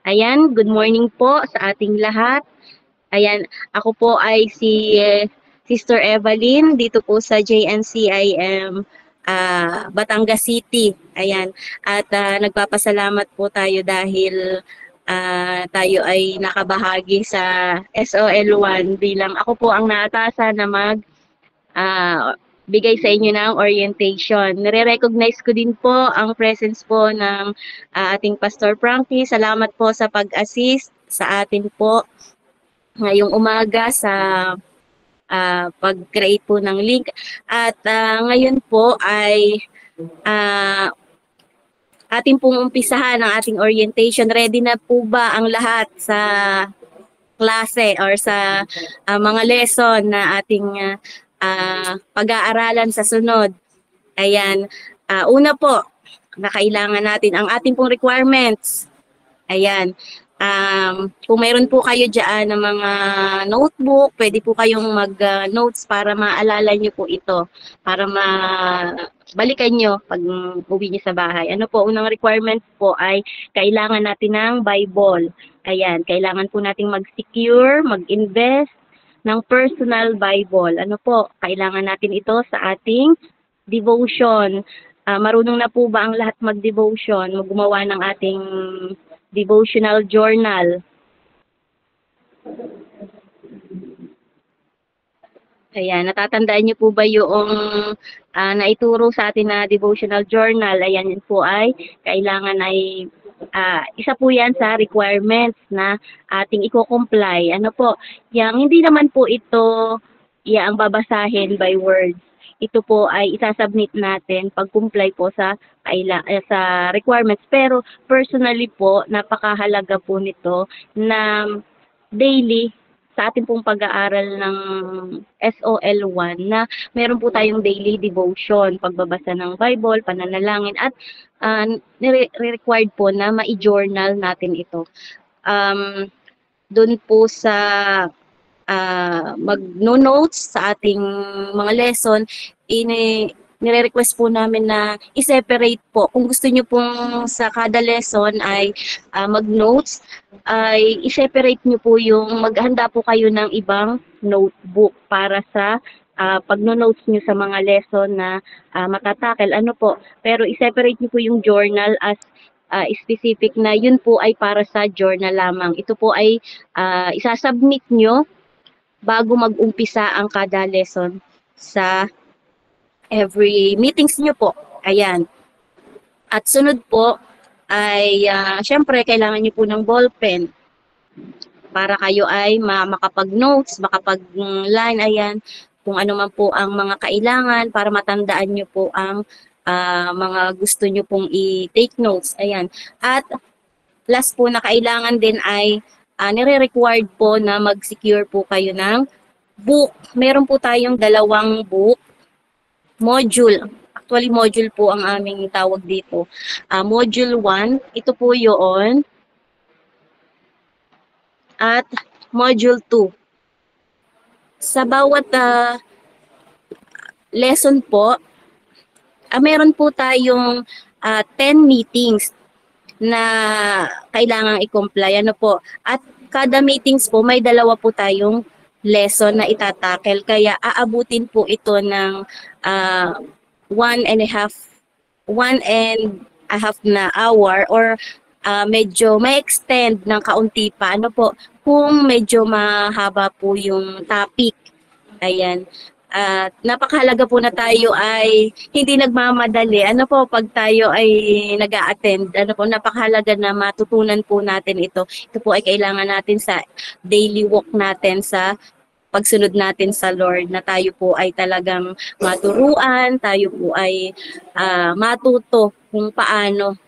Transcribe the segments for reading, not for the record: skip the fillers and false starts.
Ayan, good morning po sa ating lahat. Ayan, ako po ay si Sister Evelyn dito po sa JNCIM Batangas City. Ayan, at nagpapasalamat po tayo dahil tayo ay nakabahagi sa SOL1 bilang ako po ang naatasan na bigay sa inyo ng orientation. Nire-recognize ko din po ang presence po ng ating Pastor Frankie. Salamat po sa pag-assist sa atin po ngayong umaga sa pag-create po ng link. At ngayon po ay uh, ating pong umpisahan ang ating orientation. Ready na po ba ang lahat sa klase or sa mga lesson na ating pag-aaralan sa sunod? Ayan, una po na kailangan natin ang ating pong requirements. Ayan, kung mayroon po kayo dyan ng mga notebook, pwede po kayong mag-notes para maalala nyo po ito, para balikan nyo pag uwi nyo sa bahay. Ano po, unang requirements po ay kailangan natin ng Bible. Ayan, kailangan po nating mag-secure, mag-invest ng personal Bible. Ano po, kailangan natin ito sa ating devotion. Marunong na po ba ang lahat mag-devotion? Gumawa ng ating devotional journal. Ayan, natatandaan niyo po ba yung naituro sa atin na devotional journal? Ayan, yun po ay kailangan ay isa po yan sa requirements na ating i-comply. Ano po, yung hindi naman po ito ang babasahin by words. Ito po ay isasubmit natin pag comply po sa requirements. Pero personally po, napakahalaga po nito na daily sa ating pong pag-aaral ng SOL1 na meron po tayong daily devotion, pagbabasa ng Bible, pananalangin, at required po na ma-journal natin ito. Doon po sa mag-notes sa ating mga lesson, nire-request po namin na i-separate po. Kung gusto nyo pong sa kada lesson ay mag-notes, ay i-separate nyo po yung maghanda po kayo ng ibang notebook para sa pag-notes nyo sa mga lesson na matatakel. Ano po, pero i-separate nyo po yung journal as specific na yun po ay para sa journal lamang. Ito po ay isasubmit nyo bago mag-umpisa ang kada lesson sa every meetings nyo po. Ayan. At sunod po ay syempre kailangan nyo po ng ballpen para kayo ay makapag-notes, makapag-line, ayan, kung ano man po ang mga kailangan para matandaan nyo po ang mga gusto nyo pong i-take notes. Ayan. At last po na kailangan din ay nire-required po na mag-secure po kayo ng book. Meron po tayong dalawang book, module. Actually, module po ang aming tawag dito. Module 1, ito po yun. At module 2. Sa bawat lesson po, meron po tayong 10 meetings na kailangang i-comply. Ano po? At kada meetings po, may dalawa po tayong lesson na itatakel. Kaya aabutin po ito ng 1.5 na hour or medyo may extend ng kaunti pa. Ano po? Kung medyo mahaba po yung topic. Ayan. Napakahalaga po na tayo ay hindi nagmamadali. Ano po, pag tayo ay nag-a-attend, ano po, napakahalaga na matutunan po natin ito. Ito po ay kailangan natin sa daily walk natin sa pagsunod natin sa Lord, na tayo po ay talagang maturuan, tayo po ay matuto kung paano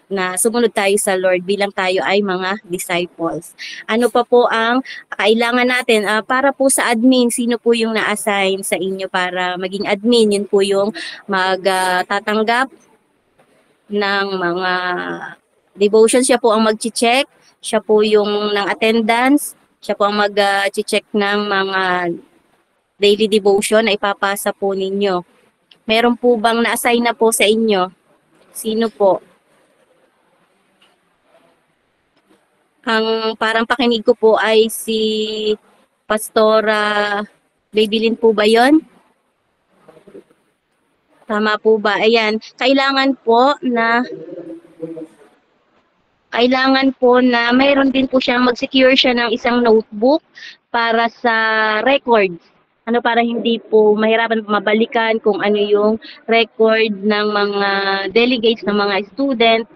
na sumunod tayo sa Lord bilang tayo ay mga disciples. Ano pa po ang kailangan natin? Para po sa admin, sino po yung na-assign sa inyo para maging admin? Yun po yung magtatanggap ng mga devotion. Siya po ang mag-check. Siya po yung ng attendance. Siya po ang mag-check ng mga daily devotion na ipapasa po ninyo. Meron po bang na-assign na po sa inyo? Sino po? Ang parang pakinig ko po ay si Pastora Babylin po ba yon? Tama po ba? Ayan, kailangan po na mayroon din po siyang mag-secure siya ng isang notebook para sa records. Ano, para hindi po mahirapan mabalikan kung ano yung record ng mga delegates, ng mga student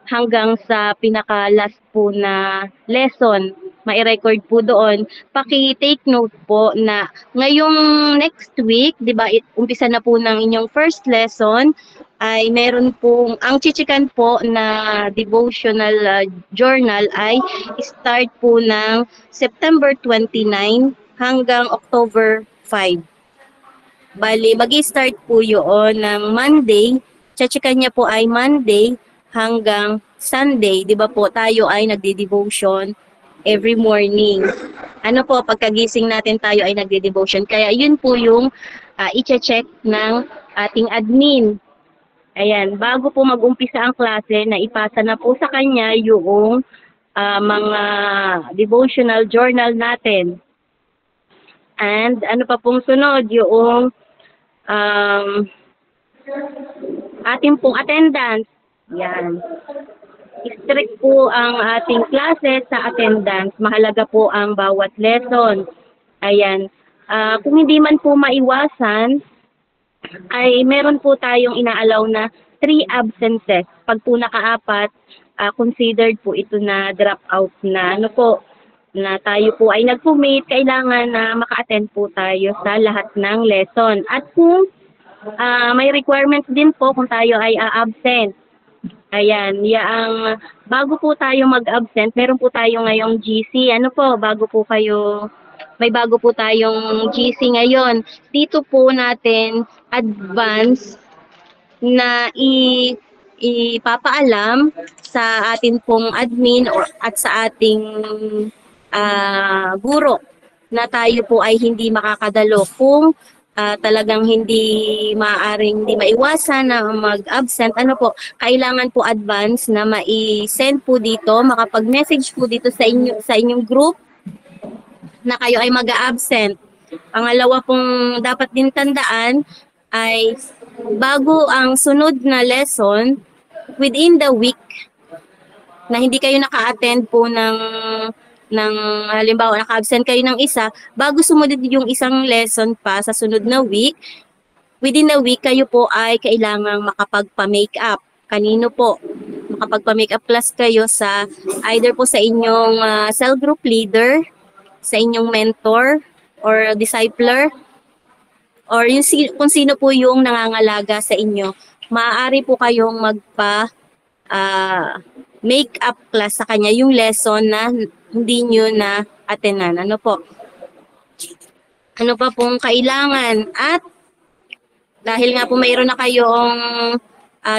hanggang sa pinaka-last po na lesson, mai-record po doon. Paki-take note po na ngayong next week, 'di ba, umpisa na po ng inyong first lesson, ay meron pong ang chichikan po na devotional journal ay start po ng September 29 hanggang October 5. Bali, mag-start po yun ng Monday. Chichikan niya po ay Monday hanggang Sunday. Di ba po, tayo ay nagde-devotion every morning. Ano po, pagkagising natin tayo ay nagde-devotion. Kaya yun po yung i-check ng ating admin. Ayan, bago po mag-umpisa ang klase, na ipasa na po sa kanya yung mga devotional journal natin. And ano pa pong sunod, yung ating pong attendance. Yan. Strict po ang ating klase sa attendance. Mahalaga po ang bawat lesson. Ayan. Kung hindi man po maiwasan, ay meron po tayong inaalaw na 3 absences. Pag po naka-4, considered po ito na dropout na ano po, na tayo po ay nag-commit, kailangan na maka-attend po tayo sa lahat ng lesson. At kung may requirements din po kung tayo ay absent. Ayan, bago po tayo mag-absent, meron po tayo ngayong GC. Ano po, may bago po tayong GC ngayon. Dito po natin advance na ipapaalam sa atin pong admin at sa ating guro na tayo po ay hindi makakadalo kung talagang hindi maiwasan na mag-absent. Ano po, kailangan po advance na mai-send po dito, makapag-message po dito sa inyong group na kayo ay mag-absent. Pangalawa pong dapat din tandaan ay bago ang sunod na lesson, within the week na hindi kayo naka-attend po ng halimbawa naka-absent kayo ng isa, bago sumunod yung isang lesson pa sa sunod na week, within the week kayo po ay kailangang makapagpa-makeup. Kanino po? Makapagpa-makeup class kayo sa either po sa inyong cell group leader, sa inyong mentor or discipler, or kung sino po yung nangangalaga sa inyo. Maaari po kayong makeup class sa kanya yung lesson na hindi nyo na attenan. Ano po? Ano pa pong kailangan? At dahil nga po mayroon na kayong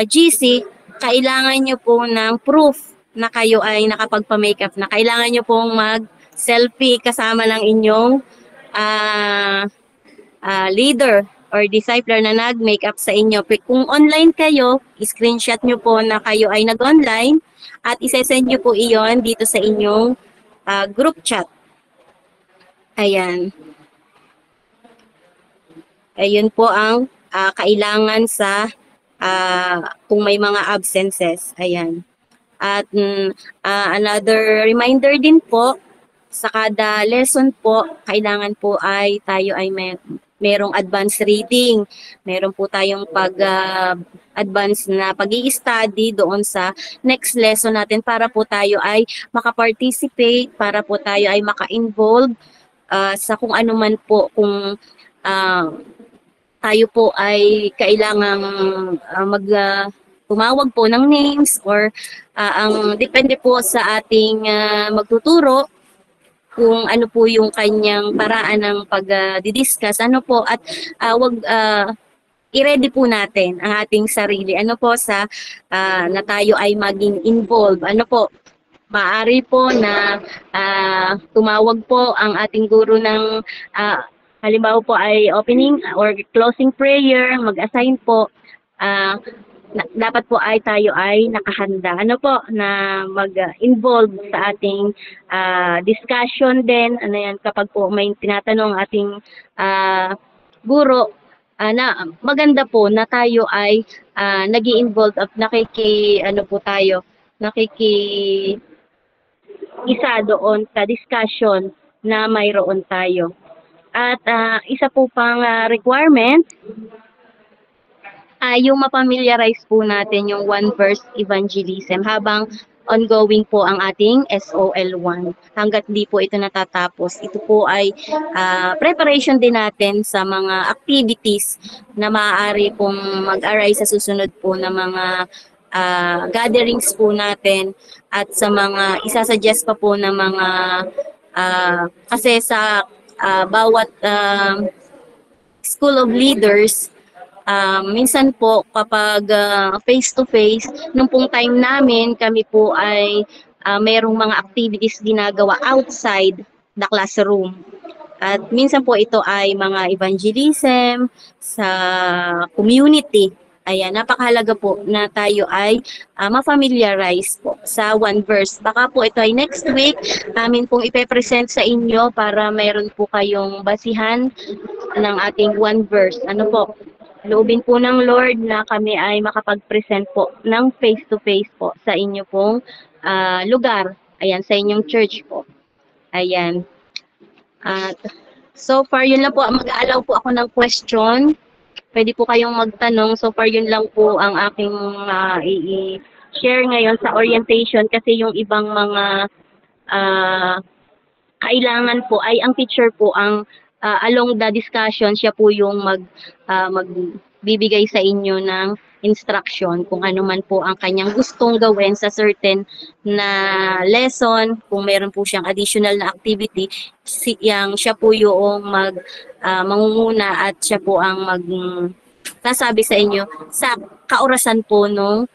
GC, kailangan nyo po ng proof na kayo ay nakapagpa-makeup na. Kailangan nyo pong mag-selfie kasama ng inyong leader or discipler na nag-makeup sa inyo. Kung online kayo, screenshot nyo po na kayo ay nag-online at isesend nyo po iyon dito sa inyong group chat. Ayan. Ayun po ang kailangan sa kung may mga absences. Ayan. At another reminder din po, sa kada lesson po, kailangan po ay tayo ay merong advanced reading. Meron po tayong advanced na pag-i-study doon sa next lesson natin para po tayo ay makaparticipate, para po tayo ay maka-involve sa kung ano man po, kung tayo po ay kailangang tumawag po ng names or ang depende po sa ating magtuturo kung ano po yung kanyang paraan ng pag-discuss, ano po, at i-ready po natin ang ating sarili, ano po, sa na tayo ay maging involved. Ano po, maaari po na tumawag po ang ating guro ng halimbawa po ay opening or closing prayer, mag-assign po. dapat po ay tayo ay nakahanda. Ano po, na mag-involve sa ating discussion din. Ano yan, kapag po may tinatanong ating guro, na maganda po na tayo ay nag-i-involve at ano po tayo, isa doon sa discussion na mayroon tayo. At isa po pang requirement ay yung mapamiliarize po natin yung one verse evangelism habang ongoing po ang ating SOL1 hanggat hindi po ito natatapos. Ito po ay preparation din natin sa mga activities na maaari pong mag-arise sa susunod po na mga gatherings po natin at sa mga isasuggest pa po na mga kasi sa bawat School of Leaders, minsan po kapag face-to-face, nung pong time namin, kami po ay mayroong mga activities ginagawa outside the classroom. At minsan po ito ay mga evangelism sa community. Ayan, napakahalaga po na tayo ay ma-familiarize po sa one verse. Baka po ito ay next week namin pong ipe-present sa inyo para mayroon po kayong basihan ng ating one verse. Ano po, loobin po ng Lord na kami ay makapag-present po ng face-to-face po sa inyo pong lugar. Ayan, sa inyong church po. Ayan. At so far, yun lang po. Mag-aalaw po ako ng question. Pwede po kayong magtanong. So far, yun lang po ang aking i-share ngayon sa orientation kasi yung ibang mga kailangan po ay ang teacher po ang along the discussion, siya po yung magbibigay sa inyo ng instruction kung ano man po ang kanyang gustong gawin sa certain na lesson. Kung meron po siyang additional na activity, siya po yung mangunguna at siya po ang sasabi sa inyo sa kaorasan po nung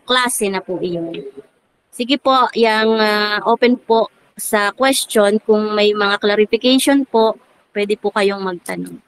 klase na po iyon. Sige po, yung open po sa question. Kung may mga clarification po, pwede po kayong magtanong.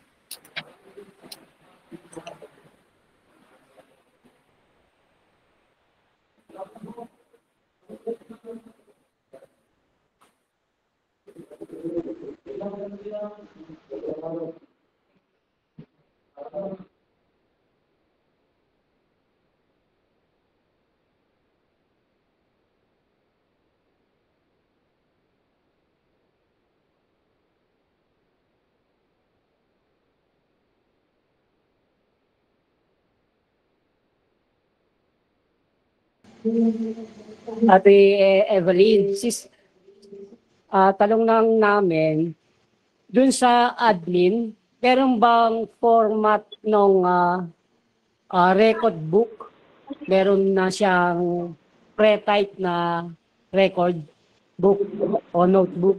Ate Evelyn, tanong lang namin, dun sa admin, meron bang format ng record book? Meron na siyang pre-type na record book o notebook?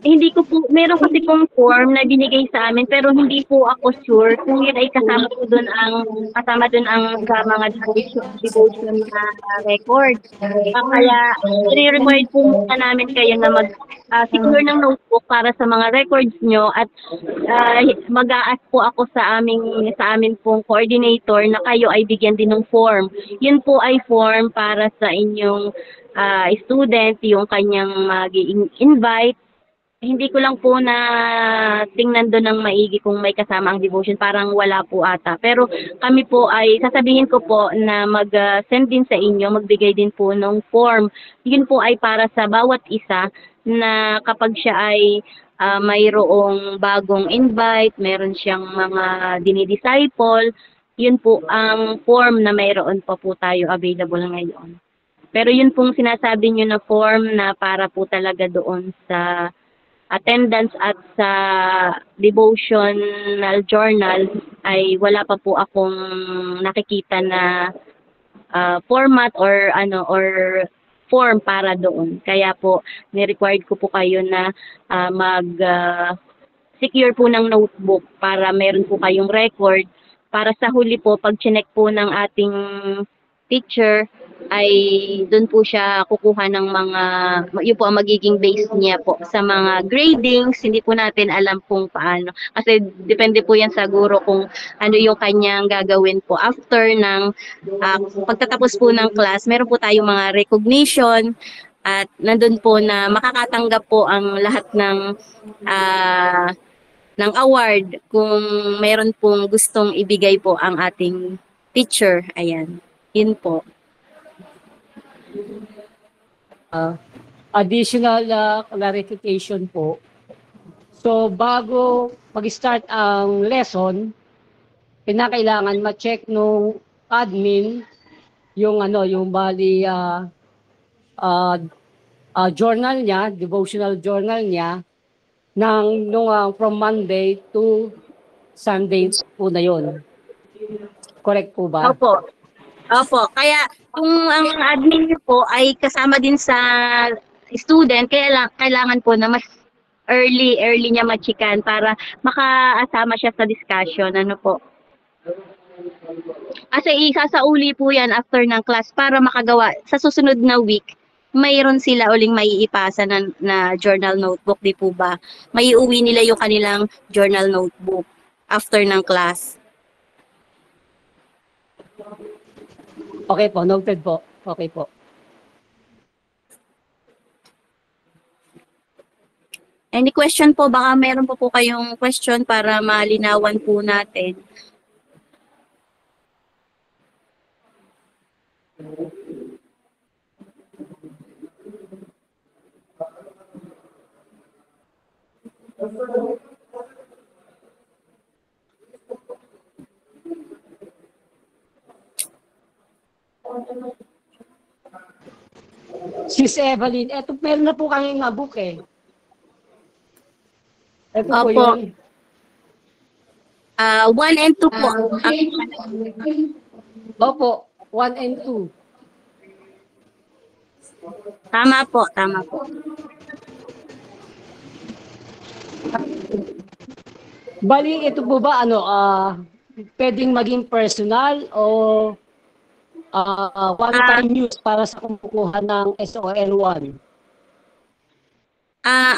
Hindi ko po, meron kasi pong form na binigay sa amin pero hindi po ako sure kung yun ay kasama doon ang sa mga devotion na record. Kaya i-required po muna namin kayo na secure ng notebook para sa mga records nyo at mag-a-ask po ako sa amin pong coordinator na kayo ay bigyan din ng form. Yun po ay form para sa inyong student, yung kanyang mag-invite. Hindi ko lang po na tingnan doon ng maigi kung may kasama ang devotion. Parang wala po ata. Pero kami po ay, sasabihin ko po na mag-send din sa inyo, magbigay din po ng form. Yun po ay para sa bawat isa na kapag siya ay mayroong bagong invite, meron siyang mga dinidisciple, yun po ang form na mayroon pa po tayo available ngayon. Pero yun pong sinasabi nyo na form na para po talaga doon sa attendance at sa devotional journal ay wala pa po akong nakikita na format or form para doon. Kaya po ni-required ko po kayo na secure po ng notebook para meron po kayong record para sa huli po pag chinek po ng ating teacher ay doon po siya kukuha ng mga, yun po ang magiging base niya po sa mga gradings. Hindi po natin alam kung paano. Kasi depende po yan sa guro kung ano yung kanyang gagawin po. After ng pagtatapos po ng class, meron po tayong mga recognition at nandun po na makakatanggap po ang lahat ah, ng award kung meron pong gustong ibigay po ang ating teacher. Ayan. Yun po. Additional clarification po. So, bago mag-start ang lesson, kinakailangan ma-check nung admin yung yung bali journal niya, devotional journal niya from Monday to Sunday po na yon. Correct po ba? Opo. Opo. Kaya kung ang admin niyo po ay kasama din sa student, kaya kailangan po na mas early niya machikan para makaasama siya sa discussion. Ano po? Kasi isasauli po yan after ng class para makagawa sa susunod na week. Mayroon sila uling maiipasa na journal notebook, di po ba? Maiuwi nila yung kanilang journal notebook after ng class. Okay po, noted po. Okay po. Any question po? Baka meron po kayong question para malinawan po natin. Sis Evelyn, eto meron na po kami nga book eh. Ito po Opo. yun. 1 and 2 po. Opo, 1 and 2. Tama po, tama po. Bali, ito po ba, pwedeng maging personal o one-time use para sa kumukuha ng SOL1?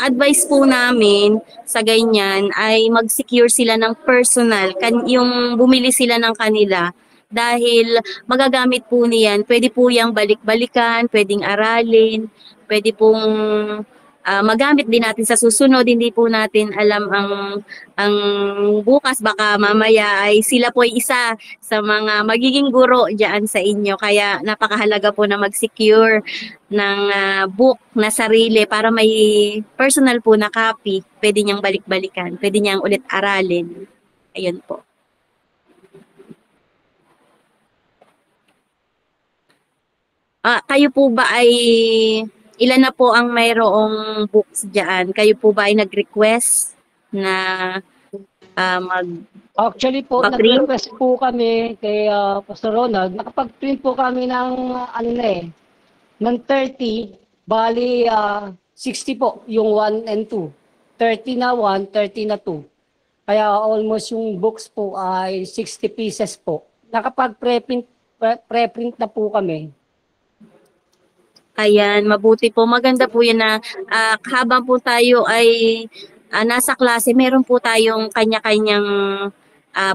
Advice po namin sa ganyan ay mag-secure sila ng personal, yung bumili sila ng kanila dahil magagamit po niyan, pwede po yung balik-balikan, pwedeng aralin, pwede pong magamit din natin sa susunod. Hindi po natin alam ang bukas, baka mamaya ay sila po ay isa sa mga magiging guro diyan sa inyo. Kaya napakahalaga po na mag-secure ng book na sarili para may personal po na copy. Pwede niyang balik-balikan, pwede niyang ulit aralin. Ayun po. Kayo po ba ay ilan na po ang mayroong books diyan? Kayo po ba ay nag-request na Actually po, nag-request po kami kay Pastor Ronald. Nakapag-print po kami ng ng 30, bali 60 po yung 1 and 2. 30 na 1, 30 na 2. Kaya almost yung books po ay 60 pieces po. Nakapag-preprint na po kami. Ayan, mabuti po. Maganda po yan na habang po tayo ay nasa klase, meron po tayong kanya-kanyang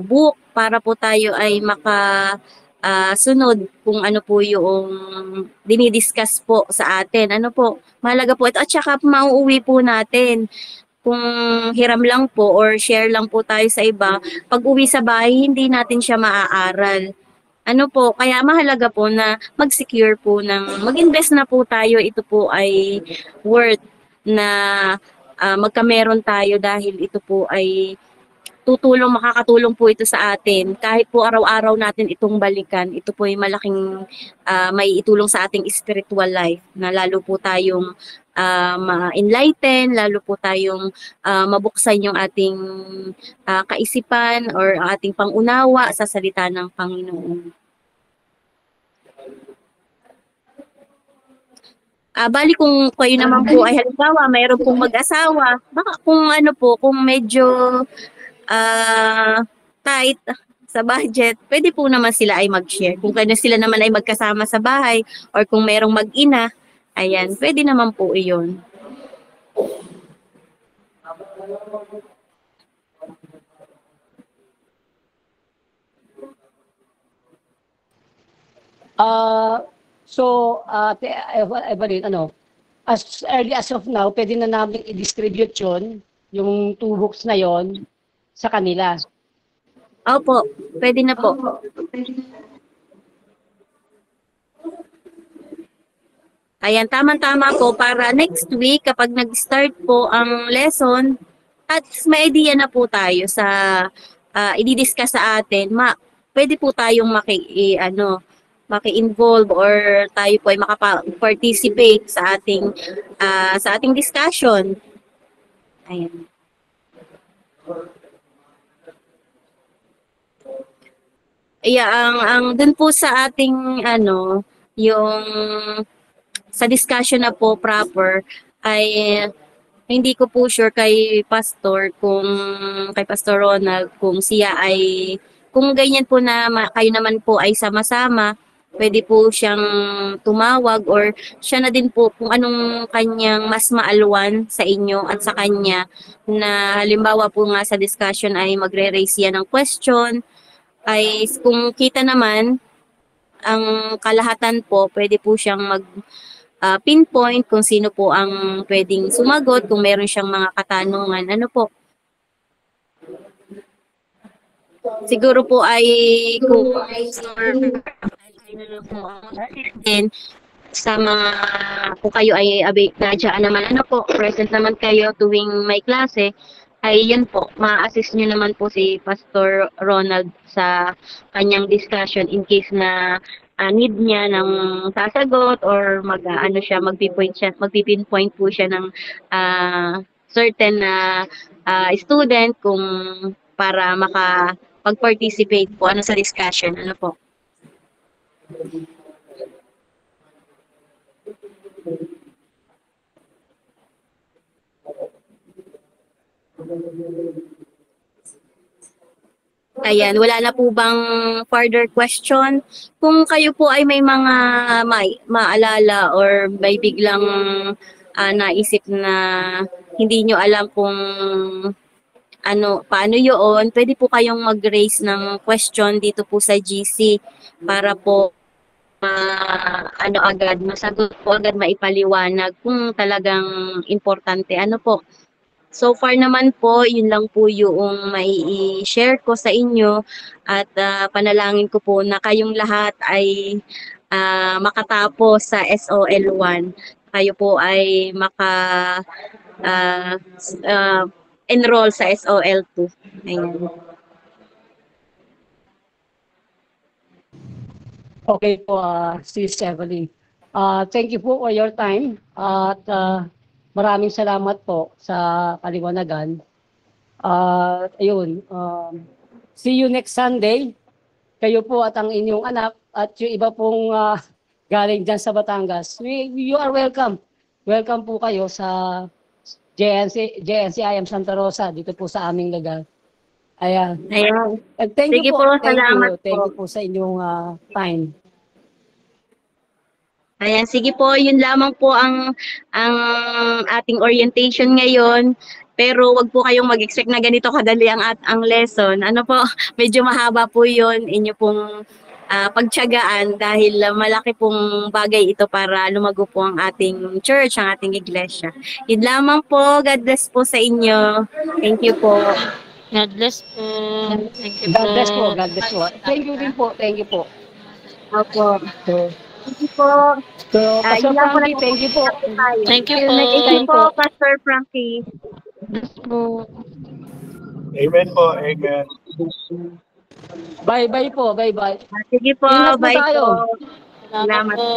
book para po tayo ay sunod kung ano po yung dinidiscuss po sa atin. Ano po, mahalaga po ito. At saka mauuwi po natin. Kung hiram lang po or share lang po tayo sa iba, pag uwi sa bahay, hindi natin siya maaaral. Ano po, kaya mahalaga po na mag-secure po mag-invest na po tayo. Ito po ay worth na magkameron tayo dahil ito po ay makakatulong po ito sa atin. Kahit po araw-araw natin itong balikan, ito po ay malaking may itulong sa ating spiritual life na lalo po tayong ma-enlighten, lalo po tayong mabuksan yung ating kaisipan or ating pangunawa sa salita ng Panginoon. Bali kung kayo naman po ay halimbawa mayroon pong mag-asawa, baka kung kung medyo tight sa budget, pwede po naman sila ay mag-share. Kung kanya sila naman ay magkasama sa bahay or kung merong mag-ina, ayan, pwede naman po iyon. Evelyn, as early as of now, pwede na namin i-distribute yun, yung 2 books na yon sa kanila. Opo, pwede na po. Ayan, tamang-tama po para next week kapag nag-start po ang lesson at may idea na po tayo sa i-discuss sa atin, pwede po tayong maki-involve or tayo po ay makapa-participate sa ating discussion. Ayan. Ang dun po sa ating yung sa discussion na po proper ay hindi ko po sure kay Pastor Ronald kung kung ganyan po na kayo naman po ay sama-sama, pwede po siyang tumawag or siya na din po kung anong kanyang mas maalwan sa inyo at sa kanya na halimbawa po nga sa discussion ay magre-raise yan ng question ay kung kita naman ang kalahatan po, pwede po siyang pinpoint kung sino po ang pwedeng sumagot, kung meron siyang mga katanungan. Ano po? Siguro po ay kung din sa mga kung kayo ay nandiyan naman present naman kayo tuwing may klase, ay yun po, ma-assist nyo naman po si Pastor Ronald sa kanyang discussion in case na need niya ng sasagot or magpipinpoint po siya ng certain na student kung para makapag-participate po sa discussion. Ano po? Ayan, wala na po bang further question? Kung kayo po ay may mga maalala or may biglang naisip na hindi nyo alam kung paano yun, pwede po kayong mag-raise ng question dito po sa GC para po masagot po agad, maipaliwanag kung talagang importante. Ano po? So far naman po, yun lang po yung may i-share ko sa inyo at panalangin ko po na kayong lahat ay makatapos sa SOL1. Kayo po ay enroll sa SOL2. Ayan. Okay po, Sis Evelyn. Thank you po for your time at maraming salamat po sa paliwanagan. See you next Sunday. Kayo po at ang inyong anak at yung iba pong galing dyan sa Batangas. You are welcome. Welcome po kayo sa JNCIM Santa Rosa dito po sa aming lugar. Ayan. Thank you po. Salamat po. Thank you po sa inyong time. Ayan, sige po, yun lamang po ang ating orientation ngayon. Pero wag po kayong mag-expect na ganito kadali ang lesson. Ano po, medyo mahaba po yun, inyo pong pagtiyagaan dahil malaki pong bagay ito para lumago po ang ating church, ang ating iglesia. Yun lamang po, God bless po sa inyo. Thank you po. God bless po. Thank you God po. bless po. God bless po. Thank you din po. Thank you po. Opo. Thank you po. Pastor Frankie, thank you po. Thank you po. Thank you po, Pastor Frankie. Bless po. Amen po. Amen. Bye-bye po. Bye-bye. Sige po. Ingat po Bye tayo. po. Salamat po.